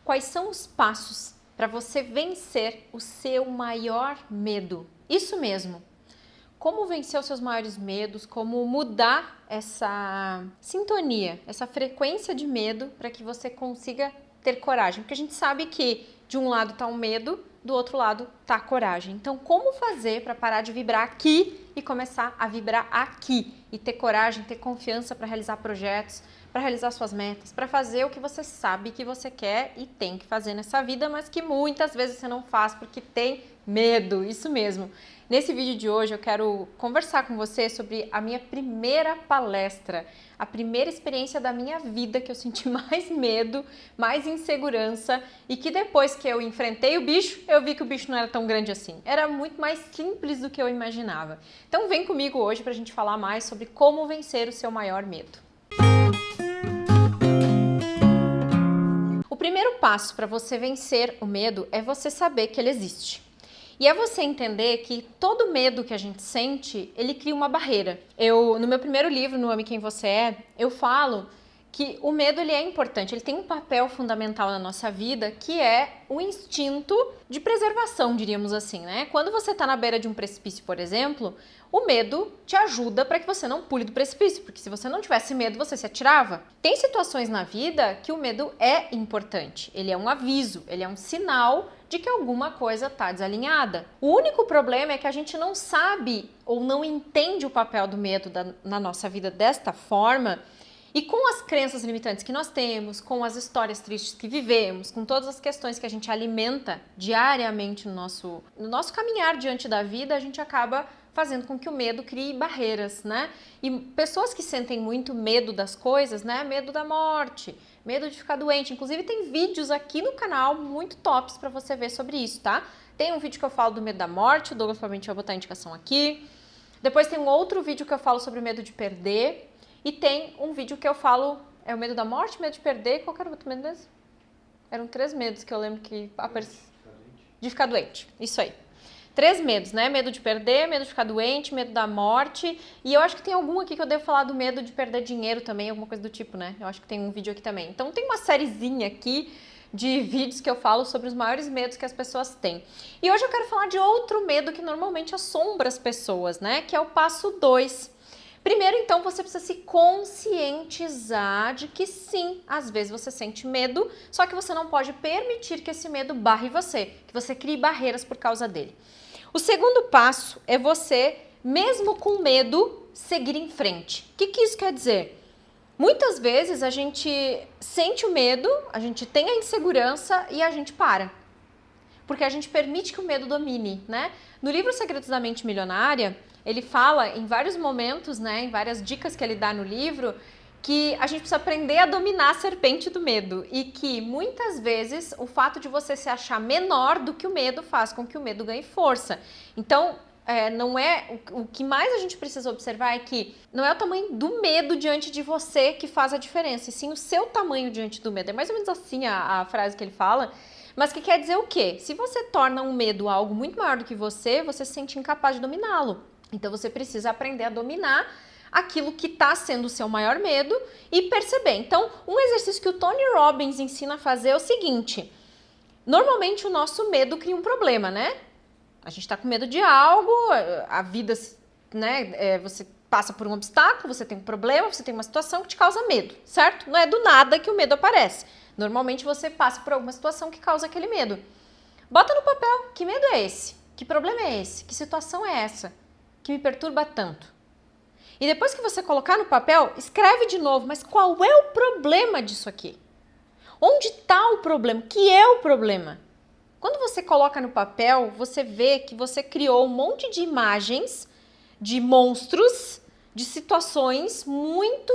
quais são os passos para você vencer o seu maior medo. Isso mesmo. Como vencer os seus maiores medos, como mudar essa sintonia, essa frequência de medo para que você consiga ter coragem. Porque a gente sabe que de um lado está o medo, do outro lado está a coragem. Então, como fazer para parar de vibrar aqui e começar a vibrar aqui? E ter coragem, ter confiança para realizar projetos, para realizar suas metas, para fazer o que você sabe que você quer e tem que fazer nessa vida, mas que muitas vezes você não faz porque tem medo, isso mesmo. Nesse vídeo de hoje eu quero conversar com você sobre a minha primeira palestra, a primeira experiência da minha vida que eu senti mais medo, mais insegurança e que depois que eu enfrentei o bicho, eu vi que o bicho não era tão grande assim. Era muito mais simples do que eu imaginava. Então vem comigo hoje pra gente falar mais sobre como vencer o seu maior medo. O primeiro passo para você vencer o medo é você saber que ele existe. E é você entender que todo medo que a gente sente, ele cria uma barreira. No meu primeiro livro, No Ame Quem Você É, eu falo que o medo ele é importante, ele tem um papel fundamental na nossa vida, que é o instinto de preservação, diríamos assim, né? Quando você está na beira de um precipício, por exemplo, o medo te ajuda para que você não pule do precipício, porque se você não tivesse medo, você se atirava. Tem situações na vida que o medo é importante, ele é um aviso, ele é um sinal de que alguma coisa está desalinhada. O único problema é que a gente não sabe ou não entende o papel do medo na nossa vida desta forma. E com as crenças limitantes que nós temos, com as histórias tristes que vivemos, com todas as questões que a gente alimenta diariamente no nosso caminhar diante da vida, a gente acaba fazendo com que o medo crie barreiras, né? E pessoas que sentem muito medo das coisas, né? Medo da morte, medo de ficar doente. Inclusive tem vídeos aqui no canal muito tops para você ver sobre isso, tá? Tem um vídeo que eu falo do medo da morte, o Douglas provavelmente vai botar a indicação aqui. Depois tem um outro vídeo que eu falo sobre o medo de perder. E tem um vídeo que eu falo, é o medo da morte, medo de perder, qual era o outro medo mesmo? Eram 3 medos que eu lembro que apareciam. De ficar doente, isso aí. 3 medos, né? Medo de perder, medo de ficar doente, medo da morte. E eu acho que tem algum aqui que eu devo falar do medo de perder dinheiro também, alguma coisa do tipo, né? Eu acho que tem um vídeo aqui também. Então tem uma sériezinha aqui de vídeos que eu falo sobre os maiores medos que as pessoas têm. E hoje eu quero falar de outro medo que normalmente assombra as pessoas, né? Que é o passo 2. Primeiro, então, você precisa se conscientizar de que sim, às vezes você sente medo, só que você não pode permitir que esse medo barre você, que você crie barreiras por causa dele. O segundo passo é você, mesmo com medo, seguir em frente. O que isso quer dizer? Muitas vezes a gente sente o medo, a gente tem a insegurança e a gente para. Porque a gente permite que o medo domine, né? No livro Segredos da Mente Milionária, ele fala em vários momentos, né, em várias dicas que ele dá no livro, que a gente precisa aprender a dominar a serpente do medo e que muitas vezes o fato de você se achar menor do que o medo faz com que o medo ganhe força. Então, não é o que mais a gente precisa observar é que não é o tamanho do medo diante de você que faz a diferença, e sim o seu tamanho diante do medo. É mais ou menos assim a frase que ele fala. Mas que quer dizer o quê? Se você torna um medo algo muito maior do que você se sente incapaz de dominá-lo. Então você precisa aprender a dominar aquilo que está sendo o seu maior medo e perceber. Então, um exercício que o Tony Robbins ensina a fazer é o seguinte: normalmente o nosso medo cria um problema, né? A gente está com medo de algo, a vida, né? Você passa por um obstáculo, você tem um problema, você tem uma situação que te causa medo, certo? Não é do nada que o medo aparece. Normalmente você passa por alguma situação que causa aquele medo. Bota no papel, que medo é esse? Que problema é esse? Que situação é essa que me perturba tanto? E depois que você colocar no papel, escreve de novo, mas qual é o problema disso aqui? Onde está o problema? Que é o problema? Quando você coloca no papel, você vê que você criou um monte de imagens, de monstros, de situações muito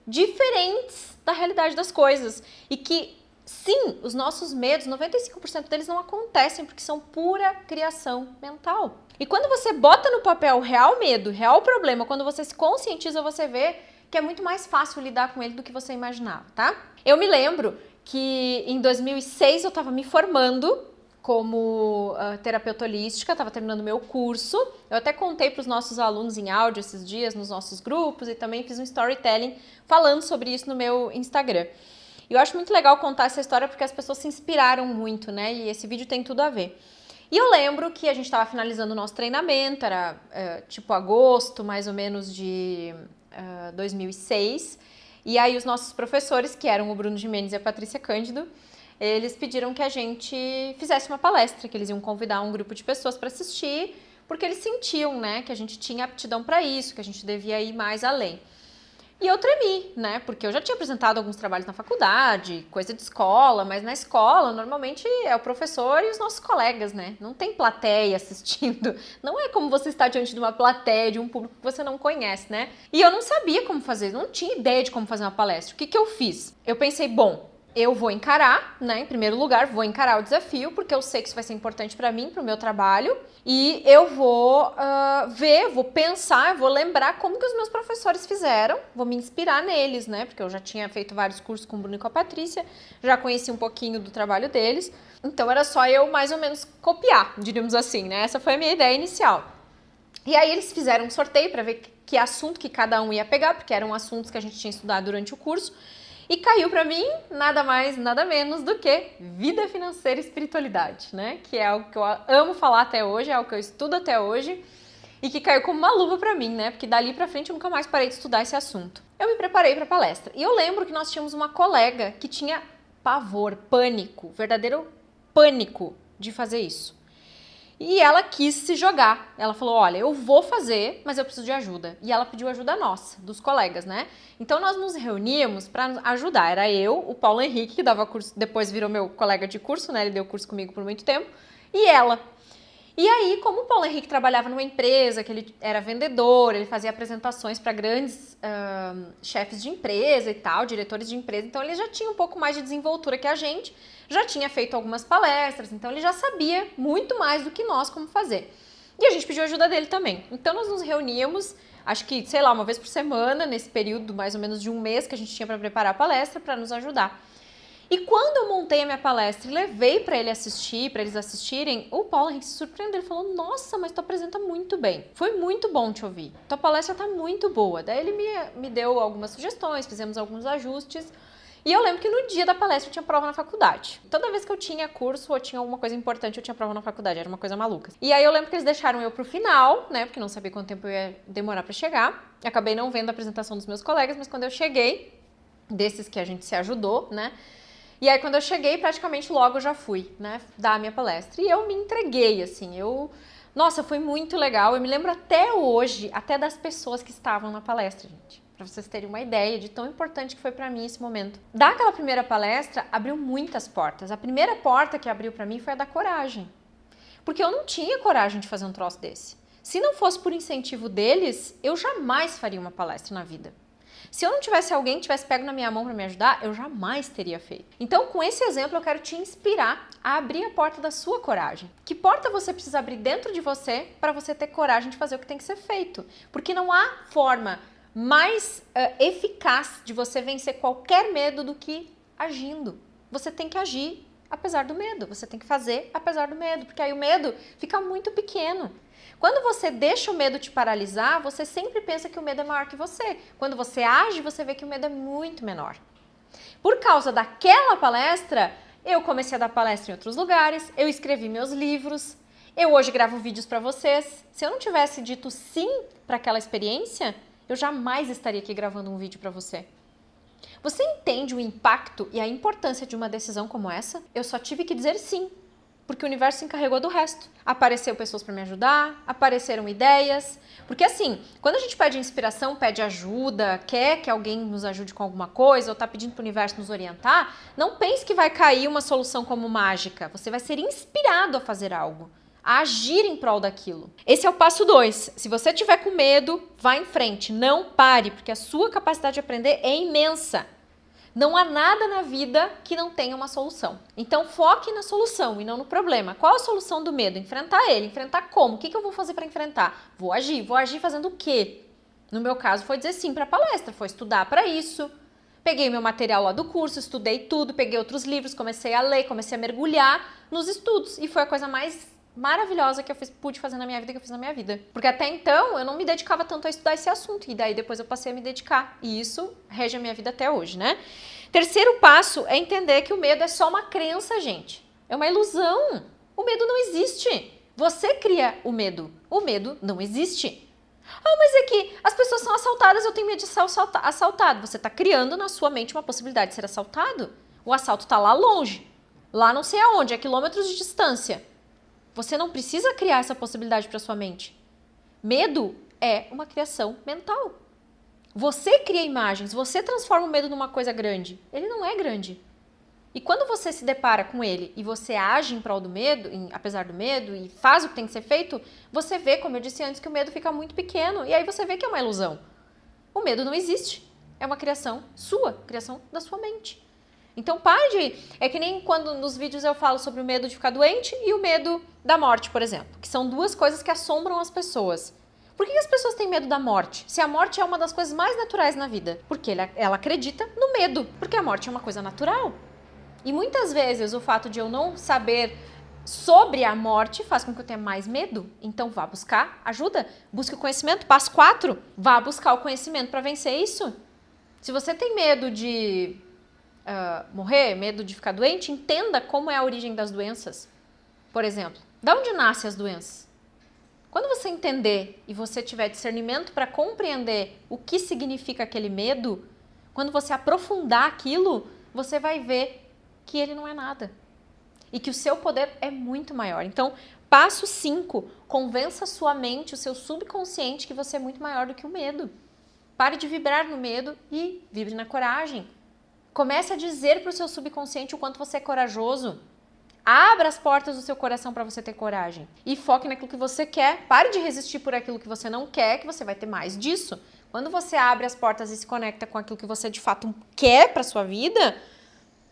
diferentes da realidade das coisas. E que, sim, os nossos medos, 95% deles não acontecem porque são pura criação mental. E quando você bota no papel o real medo, o real problema, quando você se conscientiza, você vê que é muito mais fácil lidar com ele do que você imaginava, tá? Eu me lembro que em 2006 eu estava me formando como terapeuta holística, estava terminando meu curso. Eu até contei para os nossos alunos em áudio esses dias, nos nossos grupos, e também fiz um storytelling falando sobre isso no meu Instagram. E eu acho muito legal contar essa história porque as pessoas se inspiraram muito, né? E esse vídeo tem tudo a ver. E eu lembro que a gente estava finalizando o nosso treinamento, era tipo agosto, mais ou menos, de 2006. E aí os nossos professores, que eram o Bruno Gimenez e a Patrícia Cândido, eles pediram que a gente fizesse uma palestra, que eles iam convidar um grupo de pessoas para assistir, porque eles sentiam, né, que a gente tinha aptidão para isso, que a gente devia ir mais além. E eu tremi, né, porque eu já tinha apresentado alguns trabalhos na faculdade, coisa de escola, mas na escola normalmente é o professor e os nossos colegas, né, não tem plateia assistindo, não é como você estar diante de uma plateia, de um público que você não conhece, né. E eu não sabia como fazer, não tinha ideia de como fazer uma palestra. O que que eu fiz? Eu pensei, bom, eu vou encarar, né, em primeiro lugar, vou encarar o desafio, porque eu sei que isso vai ser importante para mim, para o meu trabalho, e eu vou vou pensar, vou lembrar como que os meus professores fizeram, vou me inspirar neles, né, porque eu já tinha feito vários cursos com o Bruno e com a Patrícia, já conheci um pouquinho do trabalho deles, então era só eu mais ou menos copiar, diríamos assim, né, essa foi a minha ideia inicial. E aí eles fizeram um sorteio para ver que assunto que cada um ia pegar, porque eram assuntos que a gente tinha estudado durante o curso, e caiu para mim nada mais, nada menos do que vida financeira e espiritualidade, né? Que é algo que eu amo falar até hoje, é algo que eu estudo até hoje e que caiu como uma luva para mim, né? Porque dali para frente eu nunca mais parei de estudar esse assunto. Eu me preparei para a palestra e eu lembro que nós tínhamos uma colega que tinha pavor, pânico, verdadeiro pânico de fazer isso. E ela quis se jogar. Ela falou, olha, eu vou fazer, mas eu preciso de ajuda. E ela pediu ajuda nossa, dos colegas, né? Então nós nos reuníamos para ajudar. Era eu, o Paulo Henrique, que dava curso, depois virou meu colega de curso, né? Ele deu curso comigo por muito tempo. E ela. E aí, como o Paulo Henrique trabalhava numa empresa, que ele era vendedor, ele fazia apresentações para grandes chefes de empresa e tal, diretores de empresa, então ele já tinha um pouco mais de desenvoltura que a gente, já tinha feito algumas palestras, então ele já sabia muito mais do que nós como fazer. E a gente pediu ajuda dele também. Então nós nos reuníamos, acho que, sei lá, uma vez por semana, nesse período mais ou menos de um mês que a gente tinha para preparar a palestra, para nos ajudar. E quando eu montei a minha palestra e levei para ele assistir, para eles assistirem, o Paulo Henrique se surpreendeu. Ele falou, nossa, mas tu apresenta muito bem. Foi muito bom te ouvir. Tua palestra tá muito boa. Daí ele me deu algumas sugestões, fizemos alguns ajustes. E eu lembro que no dia da palestra eu tinha prova na faculdade. Toda vez que eu tinha curso ou tinha alguma coisa importante, eu tinha prova na faculdade. Era uma coisa maluca. E aí eu lembro que eles deixaram eu pro final, né? Porque não sabia quanto tempo eu ia demorar para chegar. Acabei não vendo a apresentação dos meus colegas, mas quando eu cheguei, desses que a gente se ajudou, né? E aí, quando eu cheguei, praticamente logo eu já fui, né, dar a minha palestra. E eu me entreguei, assim, Nossa, foi muito legal. Eu me lembro até hoje, até das pessoas que estavam na palestra, gente. Pra vocês terem uma ideia de tão importante que foi pra mim esse momento. Daquela primeira palestra, abriu muitas portas. A primeira porta que abriu pra mim foi a da coragem. Porque eu não tinha coragem de fazer um troço desse. Se não fosse por incentivo deles, eu jamais faria uma palestra na vida. Se eu não tivesse alguém que tivesse pego na minha mão para me ajudar, eu jamais teria feito. Então, com esse exemplo, eu quero te inspirar a abrir a porta da sua coragem. Que porta você precisa abrir dentro de você para você ter coragem de fazer o que tem que ser feito? Porque não há forma mais eficaz de você vencer qualquer medo do que agindo. Você tem que agir apesar do medo. Você tem que fazer apesar do medo, porque aí o medo fica muito pequeno. Quando você deixa o medo te paralisar, você sempre pensa que o medo é maior que você. Quando você age, você vê que o medo é muito menor. Por causa daquela palestra, eu comecei a dar palestra em outros lugares, eu escrevi meus livros, eu hoje gravo vídeos para vocês. Se eu não tivesse dito sim para aquela experiência, eu jamais estaria aqui gravando um vídeo para você. Você entende o impacto e a importância de uma decisão como essa? Eu só tive que dizer sim. Porque o universo se encarregou do resto. Apareceu pessoas para me ajudar, apareceram ideias. Porque assim, quando a gente pede inspiração, pede ajuda, quer que alguém nos ajude com alguma coisa, ou tá pedindo para o universo nos orientar, não pense que vai cair uma solução como mágica. Você vai ser inspirado a fazer algo, a agir em prol daquilo. Esse é o passo 2. Se você tiver com medo, vá em frente, não pare, porque a sua capacidade de aprender é imensa. Não há nada na vida que não tenha uma solução. Então foque na solução e não no problema. Qual a solução do medo? Enfrentar ele. Enfrentar como? O que eu vou fazer para enfrentar? Vou agir. Vou agir fazendo o quê? No meu caso foi dizer sim para a palestra, foi estudar para isso. Peguei meu material lá do curso, estudei tudo, peguei outros livros, comecei a ler, comecei a mergulhar nos estudos. E foi a coisa mais maravilhosa que eu pude fazer na minha vida, que eu fiz na minha vida. Porque até então eu não me dedicava tanto a estudar esse assunto. E daí depois eu passei a me dedicar. E isso rege a minha vida até hoje, né? Terceiro passo é entender que o medo é só uma crença, gente. É uma ilusão. O medo não existe. Você cria o medo. O medo não existe. Ah, mas é que as pessoas são assaltadas, eu tenho medo de ser assaltado. Você está criando na sua mente uma possibilidade de ser assaltado. O assalto está lá longe. Lá não sei aonde, a quilômetros de distância. Você não precisa criar essa possibilidade para sua mente. Medo é uma criação mental. Você cria imagens, você transforma o medo numa coisa grande. Ele não é grande. E quando você se depara com ele e você age em prol do medo, apesar do medo, e faz o que tem que ser feito, você vê, como eu disse antes, que o medo fica muito pequeno. E aí você vê que é uma ilusão. O medo não existe. É uma criação sua, criação da sua mente. Então pare de... É que nem quando nos vídeos eu falo sobre o medo de ficar doente e o medo da morte, por exemplo. Que são duas coisas que assombram as pessoas. Por que as pessoas têm medo da morte? Se a morte é uma das coisas mais naturais na vida. Porque ela acredita no medo. Porque a morte é uma coisa natural. E muitas vezes o fato de eu não saber sobre a morte faz com que eu tenha mais medo. Então vá buscar ajuda. Busque o conhecimento. Passo 4. Vá buscar o conhecimento para vencer isso. Se você tem medo de morrer, medo de ficar doente, entenda como é a origem das doenças. Por exemplo, de onde nascem as doenças? Quando você entender e você tiver discernimento para compreender o que significa aquele medo, quando você aprofundar aquilo, você vai ver que ele não é nada. E que o seu poder é muito maior. Então, passo 5, convença a sua mente, o seu subconsciente, que você é muito maior do que o medo. Pare de vibrar no medo e vibre na coragem. Comece a dizer para o seu subconsciente o quanto você é corajoso. Abra as portas do seu coração para você ter coragem. E foque naquilo que você quer. Pare de resistir por aquilo que você não quer, que você vai ter mais disso. Quando você abre as portas e se conecta com aquilo que você de fato quer para sua vida,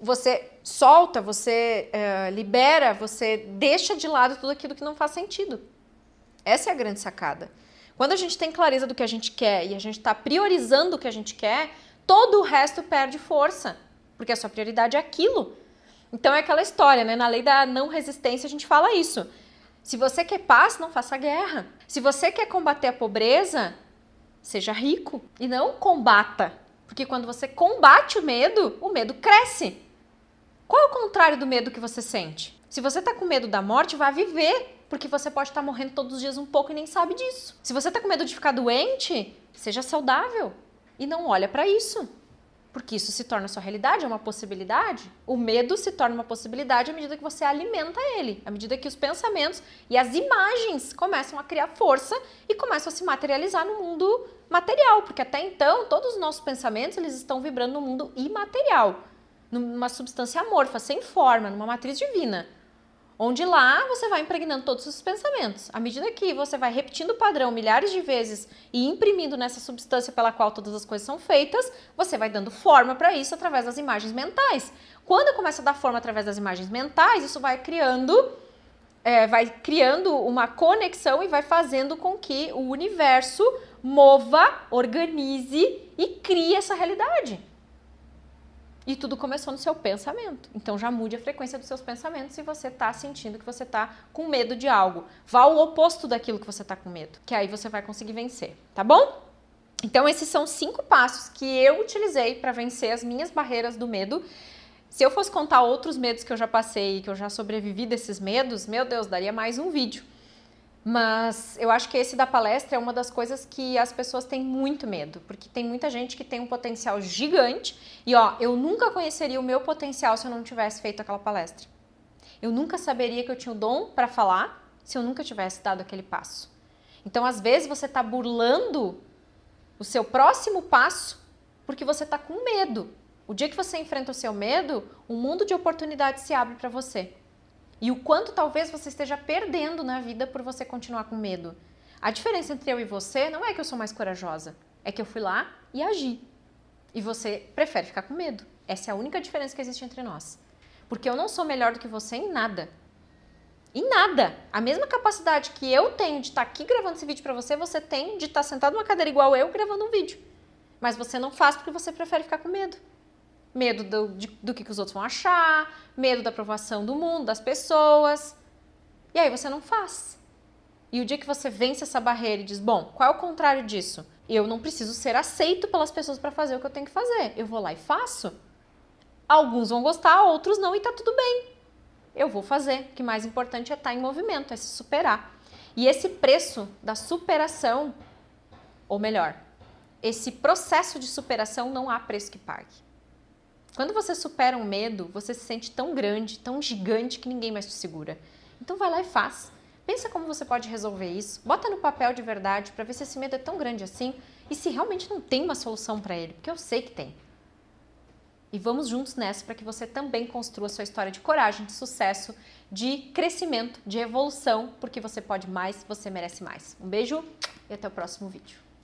você solta, você libera, você deixa de lado tudo aquilo que não faz sentido. Essa é a grande sacada. Quando a gente tem clareza do que a gente quer e a gente está priorizando o que a gente quer, todo o resto perde força, porque a sua prioridade é aquilo. Então é aquela história, né? Na lei da não resistência a gente fala isso. Se você quer paz, não faça guerra. Se você quer combater a pobreza, seja rico e não combata. Porque quando você combate o medo cresce. Qual é o contrário do medo que você sente? Se você está com medo da morte, vá viver, porque você pode estar morrendo todos os dias um pouco e nem sabe disso. Se você está com medo de ficar doente, seja saudável e não olha para isso. Porque isso se torna sua realidade, é uma possibilidade. O medo se torna uma possibilidade à medida que você alimenta ele, à medida que os pensamentos e as imagens começam a criar força e começam a se materializar no mundo material, porque até então todos os nossos pensamentos eles estão vibrando no mundo imaterial, numa substância amorfa, sem forma, numa matriz divina. Onde lá você vai impregnando todos os pensamentos. À medida que você vai repetindo o padrão milhares de vezes e imprimindo nessa substância pela qual todas as coisas são feitas, você vai dando forma para isso através das imagens mentais. Quando começa a dar forma através das imagens mentais, isso vai criando uma conexão e vai fazendo com que o universo mova, organize e crie essa realidade. E tudo começou no seu pensamento. Então já mude a frequência dos seus pensamentos se você está sentindo que você está com medo de algo. Vá ao oposto daquilo que você está com medo, que aí você vai conseguir vencer, tá bom? Então esses são 5 passos que eu utilizei para vencer as minhas barreiras do medo. Se eu fosse contar outros medos que eu já passei, que eu já sobrevivi desses medos, meu Deus, daria mais um vídeo. Mas eu acho que esse da palestra é uma das coisas que as pessoas têm muito medo, porque tem muita gente que tem um potencial gigante e eu nunca conheceria o meu potencial se eu não tivesse feito aquela palestra. Eu nunca saberia que eu tinha o dom para falar se eu nunca tivesse dado aquele passo. Então, às vezes, você está burlando o seu próximo passo porque você está com medo. O dia que você enfrenta o seu medo, um mundo de oportunidades se abre para você. E o quanto talvez você esteja perdendo na vida por você continuar com medo. A diferença entre eu e você não é que eu sou mais corajosa, é que eu fui lá e agi. E você prefere ficar com medo. Essa é a única diferença que existe entre nós. Porque eu não sou melhor do que você em nada. Em nada. A mesma capacidade que eu tenho de estar aqui gravando esse vídeo pra você, você tem de estar sentado numa cadeira igual eu gravando um vídeo. Mas você não faz porque você prefere ficar com medo. Medo do que os outros vão achar, medo da aprovação do mundo, das pessoas. E aí você não faz. E o dia que você vence essa barreira e diz, bom, qual é o contrário disso? Eu não preciso ser aceito pelas pessoas para fazer o que eu tenho que fazer. Eu vou lá e faço. Alguns vão gostar, outros não, e tá tudo bem. Eu vou fazer. O que mais importante é estar em movimento, é se superar. E esse preço da superação, ou melhor, esse processo de superação não há preço que pague. Quando você supera um medo, você se sente tão grande, tão gigante que ninguém mais te segura. Então vai lá e faz. Pensa como você pode resolver isso. Bota no papel de verdade para ver se esse medo é tão grande assim e se realmente não tem uma solução para ele, porque eu sei que tem. E vamos juntos nessa para que você também construa sua história de coragem, de sucesso, de crescimento, de evolução, porque você pode mais, você merece mais. Um beijo e até o próximo vídeo.